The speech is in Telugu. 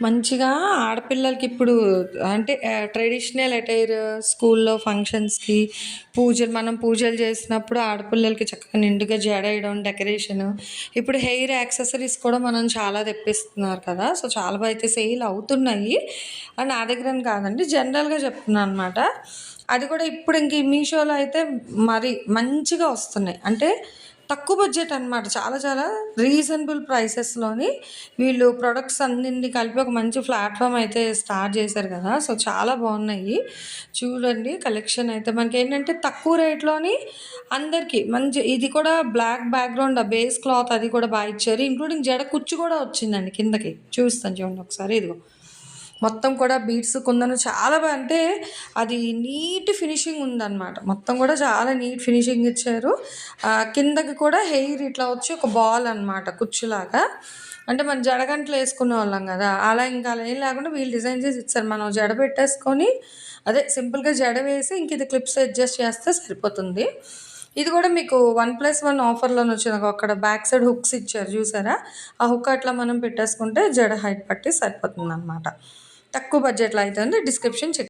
మంచిగా ఆడపిల్లలకి ఇప్పుడు అంటే ట్రెడిషనల్ అటైర్ స్కూల్లో ఫంక్షన్స్‌కి మనం పూజలు చేసినప్పుడు ఆడపిల్లలకి చక్కగా నిండుగా జడేయడం, డెకరేషన్. ఇప్పుడు హెయిర్ యాక్సెసరీస్ కూడా మనం చాలా తెప్పిస్తున్నారు కదా! సో, చాలా అయితే సేల్ అవుతున్నాయి. నా దగ్గరని కాదండి. జనరల్‌గా చెప్తున్నాను అనమాట. అది కూడా ఇప్పుడు ఇంక ఈ మీషోలో అయితే మరి మంచిగా వస్తున్నాయి. అంటే తక్కువ బడ్జెట్ అనమాట. చాలా చాలా రీజనబుల్ ప్రైసెస్‌లోని వీళ్ళు ప్రొడక్ట్స్ అన్నిటిని కలిపి ఒక మంచి ప్లాట్‌ఫామ్ అయితే స్టార్ట్ చేశారు కదా! సో, చాలా బాగున్నాయి. చూడండి కలెక్షన్ అయితే మనకేంటంటే తక్కువ రేట్‌లోని అందరికీ మంచి ఇది కూడా బ్లాక్ బ్యాక్‌గ్రౌండ్ ఆ బేస్ క్లాత్ అది కూడా ఇచ్చారు. ఇంక్లూడింగ్ జడ కుచ్చు కూడా వచ్చిందండి కిందకి. చూపిస్తాను చూడండి ఒకసారి ఇదిగో. మొత్తం కూడా బీడ్స్ కుందను చాలా అంటే అది నీట్ ఫినిషింగ్ ఉందన్నమాట. మొత్తం కూడా చాలా నీట్ ఫినిషింగ్ ఇచ్చారు. కిందకి కూడా హెయిర్ ఇట్లా వచ్చి ఒక బాల్ అనమాట కుచ్చులాగా. అంటే మనం జడగంటలు వేసుకునేవాళ్ళం కదా! ఇంకా అలా ఏం లేకుండా వీళ్ళు డిజైన్ చేసి ఇచ్చారు. మనం జడ పెట్టేసుకొని అదే సింపుల్‌గా జడ వేసి ఇంక ఇది క్లిప్స్ అడ్జస్ట్ చేస్తే సరిపోతుంది. ఇది కూడా మీకు 1+1 ఆఫర్‌లోనే వచ్చింది. అక్కడ బ్యాక్ సైడ్ హుక్స్ ఇచ్చారు చూసారా? ఆ హుక్ అట్లా మనం పెట్టేసుకుంటే జడ హైట్ పట్టి సరిపోతుందనమాట. తక్కువ బడ్జెట్‌లో అయితే ఉంది. Description check